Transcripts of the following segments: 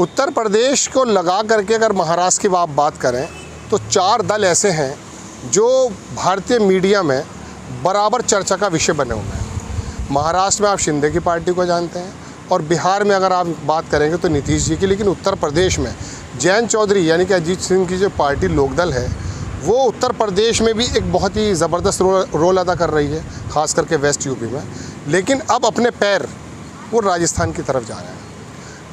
उत्तर प्रदेश को लगा करके अगर महाराष्ट्र की आप बात करें तो 4 दल ऐसे हैं जो भारतीय मीडिया में बराबर चर्चा का विषय बने हुए हैं। महाराष्ट्र में आप शिंदे की पार्टी को जानते हैं और बिहार में अगर आप बात करेंगे तो नीतीश जी की, लेकिन उत्तर प्रदेश में जयंत चौधरी यानी कि अजीत सिंह की जो पार्टी लोकदल है वो उत्तर प्रदेश में भी एक बहुत ही ज़बरदस्त रोल अदा कर रही है, ख़ास करके वेस्ट यूपी में। लेकिन अब अपने पैर वो राजस्थान की तरफ जा रहे हैं।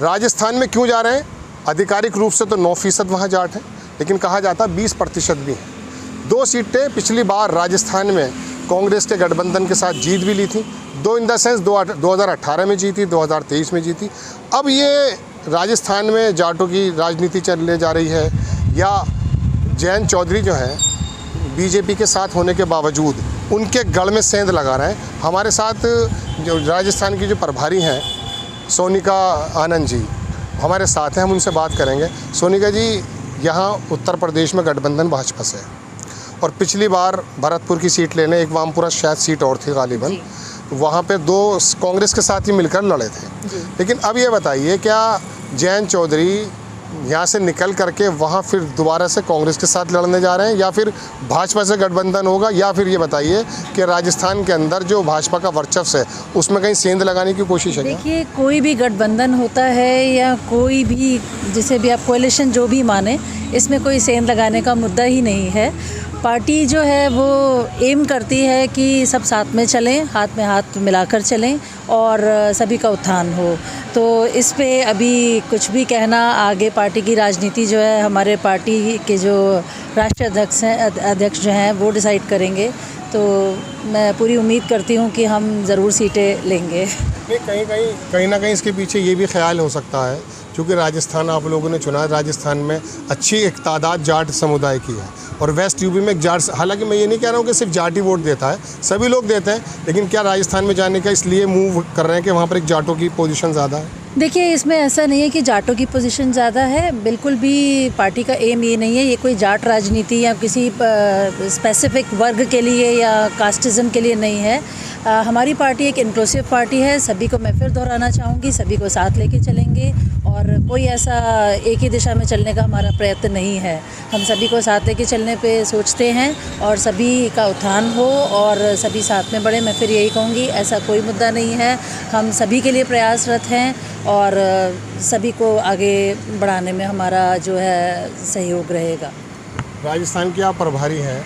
राजस्थान में क्यों जा रहे हैं? आधिकारिक रूप से तो 9% वहाँ जाट है, लेकिन कहा जाता 20% भी है। 2 सीटें पिछली बार राजस्थान में कांग्रेस के गठबंधन के साथ जीत भी ली थी, 2 इन द सेंस 2018 में जीती, 2023 में जीती। अब ये राजस्थान में जाटों की राजनीति चलने जा रही है या जयंत चौधरी जो हैं बीजेपी के साथ होने के बावजूद उनके गढ़ में सेंध लगा रहे हैं। हमारे साथ जो राजस्थान की जो प्रभारी हैं सोनिका आनंद जी हमारे साथ हैं, हम उनसे बात करेंगे। सोनिका जी, यहाँ उत्तर प्रदेश में गठबंधन भाजपा से है और पिछली बार भरतपुर की सीट लेने, एक वामपुरा शायद सीट और थी गालिबन, वहाँ पे 2 कांग्रेस के साथ ही मिलकर लड़े थे। लेकिन अब ये बताइए, क्या जयंत चौधरी यहाँ से निकल करके वहाँ फिर दोबारा से कांग्रेस के साथ लड़ने जा रहे हैं या फिर भाजपा से गठबंधन होगा, या फिर ये बताइए कि राजस्थान के अंदर जो भाजपा का वर्चस्व है उसमें कहीं सेंध लगाने की कोशिश है? देखिए, कोई भी गठबंधन होता है या कोई भी, जिसे भी आप कोalition जो भी माने, इसमें कोई सेंध लगाने का मुद्दा ही नहीं है। पार्टी जो है वो एम करती है कि सब साथ में चलें, हाथ में हाथ मिलाकर चलें और सभी का उत्थान हो। तो इस पे अभी कुछ भी कहना, आगे पार्टी की राजनीति जो है हमारे पार्टी के जो राष्ट्रीय अध्यक्ष जो हैं वो डिसाइड करेंगे। तो मैं पूरी उम्मीद करती हूँ कि हम ज़रूर सीटें लेंगे। कहीं ना कहीं इसके पीछे ये भी ख्याल हो सकता है, क्योंकि राजस्थान आप लोगों ने चुना, राजस्थान में अच्छी एक तादाद जाट समुदाय की है और वेस्ट यूपी में जाट, हालांकि मैं ये नहीं कह रहा हूँ कि सिर्फ जाट ही वोट देता है, सभी लोग देते हैं, लेकिन क्या राजस्थान में जाने का इसलिए मूव कर रहे हैं कि वहाँ पर एक जाटों की पोजीशन ज़्यादा है? देखिए, इसमें ऐसा नहीं है कि जाटों की पोजीशन ज़्यादा है, बिल्कुल भी पार्टी का एम ये नहीं है। ये कोई जाट राजनीति या किसी स्पेसिफिक वर्ग के लिए या कास्टिज़म के लिए नहीं है। हमारी पार्टी एक इंक्लूसिव पार्टी है। सभी को, मैं फिर दोहराना चाहूँगी, सभी को साथ लेके चलेंगे और कोई ऐसा एक ही दिशा में चलने का हमारा प्रयत्न नहीं है। हम सभी को साथ लेके चलने पे सोचते हैं और सभी का उत्थान हो और सभी साथ में बढ़े। मैं फिर यही कहूँगी, ऐसा कोई मुद्दा नहीं है। हम सभी के लिए प्रयासरत हैं और सभी को आगे बढ़ाने में हमारा जो है सहयोग रहेगा। राजस्थान की आप प्रभारी हैं,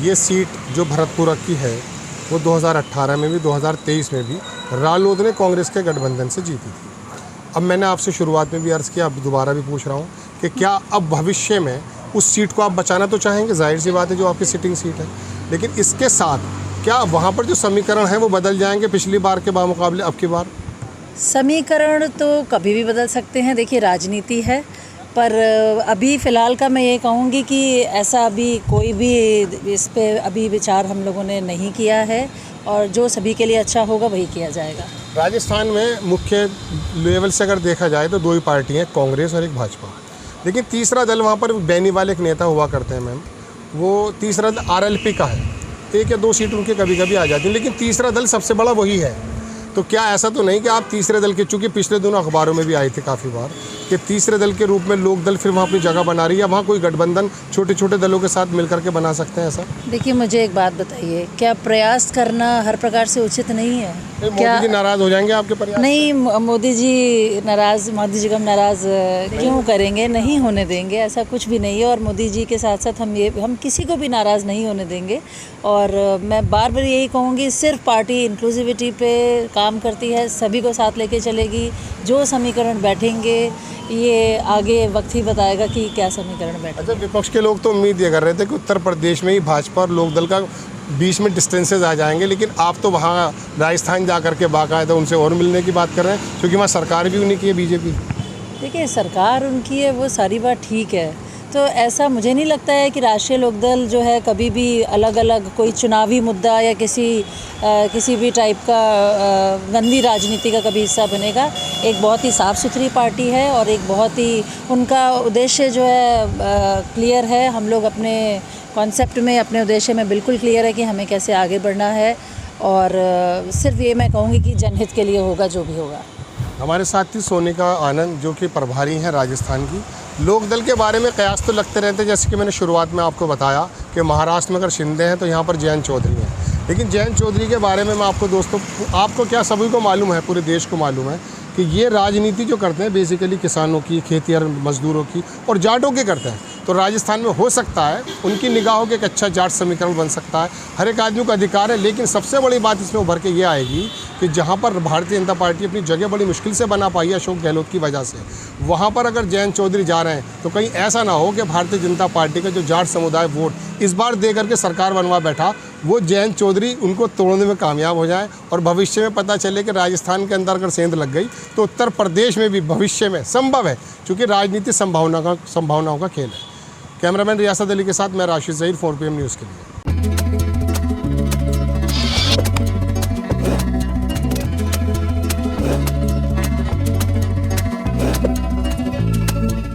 ये सीट जो भरतपुर की है वो 2018 में भी 2023 में भी रालोद ने कांग्रेस के गठबंधन से जीती थी। अब मैंने आपसे शुरुआत में भी अर्ज़ किया, अब दोबारा भी पूछ रहा हूँ कि क्या अब भविष्य में उस सीट को आप बचाना तो चाहेंगे? जाहिर सी बात है, जो आपकी सिटिंग सीट है, लेकिन इसके साथ क्या वहाँ पर जो समीकरण है वो बदल जाएंगे पिछली बार के बामुकाबले अब की बार? समीकरण तो कभी भी बदल सकते हैं। देखिए, राजनीति है, पर अभी फ़िलहाल का मैं ये कहूँगी कि ऐसा अभी कोई भी इस पे अभी विचार हम लोगों ने नहीं किया है और जो सभी के लिए अच्छा होगा वही किया जाएगा। राजस्थान में मुख्य लेवल से अगर देखा जाए तो 2 ही पार्टी हैं, कांग्रेस और एक भाजपा, लेकिन तीसरा दल वहाँ पर बेनीवाल एक नेता हुआ करते हैं मैम, वो तीसरा दल आरएलपी का है। 1 या 2 सीट उनके कभी कभी आ जाती हैं, लेकिन तीसरा दल सबसे बड़ा वही है। तो क्या ऐसा तो नहीं कि आप तीसरे दल के, चूँकि पिछले दिनों अखबारों में भी आए थे काफ़ी बार कि तीसरे दल के रूप में लोक दल फिर वहाँ अपनी जगह बना रही है, वहाँ कोई गठबंधन छोटे छोटे दलों के साथ मिलकर के बना सकते हैं ऐसा? देखिए, मुझे एक बात बताइए, क्या प्रयास करना हर प्रकार से उचित नहीं है? मोदी जी नाराज़ हो जाएंगे आपके प्रयास? नहीं, मोदी जी को हम नाराज़ क्यों करेंगे? नहीं होने देंगे, ऐसा कुछ भी नहीं है। और मोदी जी के साथ साथ हम किसी को भी नाराज़ नहीं होने देंगे। और मैं बार बार यही कहूँगी, सिर्फ पार्टी इंक्लूसिविटी पे काम करती है, सभी को साथ लेके चलेगी। जो समीकरण बैठेंगे ये आगे वक्त ही बताएगा कि क्या समीकरण बैठे। अच्छा, विपक्ष के लोग तो उम्मीद ये कर रहे थे कि उत्तर प्रदेश में ही भाजपा और लोकदल का बीच में डिस्टेंसेस आ जाएंगे, लेकिन आप तो वहाँ राजस्थान जा करके बाकायदा उनसे और मिलने की बात कर रहे हैं, क्योंकि वहाँ सरकार भी उन्हीं की है, बीजेपी। देखिए, सरकार उनकी है, वो सारी बात ठीक है। तो ऐसा मुझे नहीं लगता है कि राष्ट्रीय लोकदल जो है कभी भी अलग अलग कोई चुनावी मुद्दा या किसी भी टाइप का गंदी राजनीति का कभी हिस्सा बनेगा। एक बहुत ही साफ़ सुथरी पार्टी है और एक बहुत ही, उनका उद्देश्य जो है क्लियर है। हम लोग अपने कॉन्सेप्ट में, अपने उद्देश्य में बिल्कुल क्लियर है कि हमें कैसे आगे बढ़ना है और सिर्फ ये मैं कहूँगी कि जनहित के लिए होगा जो भी होगा। हमारे साथ थी सोनिका आनंद, जो कि प्रभारी हैं राजस्थान की। लोकदल के बारे में कयास तो लगते रहते हैं, जैसे कि मैंने शुरुआत में आपको बताया कि महाराष्ट्र में अगर शिंदे हैं तो यहाँ पर जयंत चौधरी हैं। लेकिन जयंत चौधरी के बारे में मैं आपको दोस्तों, आपको क्या सभी को मालूम है, पूरे देश को मालूम है कि ये राजनीति जो करते हैं बेसिकली किसानों की, खेतिहर मजदूरों की और जाटों की करते हैं। तो राजस्थान में हो सकता है उनकी निगाहों के एक अच्छा जाट समीकरण बन सकता है, हर एक आदमी को अधिकार है। लेकिन सबसे बड़ी बात इसमें उभर के ये आएगी कि जहाँ पर भारतीय जनता पार्टी अपनी जगह बड़ी मुश्किल से बना पाई है अशोक गहलोत की वजह से, वहाँ पर अगर जयंत चौधरी जा रहे हैं तो कहीं ऐसा ना हो कि भारतीय जनता पार्टी का जो जाट समुदाय वोट इस बार दे करके सरकार बनवा बैठा, वो जयंत चौधरी उनको तोड़ने में कामयाब हो जाए और भविष्य में पता चले कि राजस्थान के अंदर अगर सेंध लग गई तो उत्तर प्रदेश में भी भविष्य में संभव है, क्योंकि राजनीति संभावनाओं का खेल है। कैमरामैन रियासत अली के साथ मैं राशिद ज़हीर, 4 PM न्यूज़ के लिए।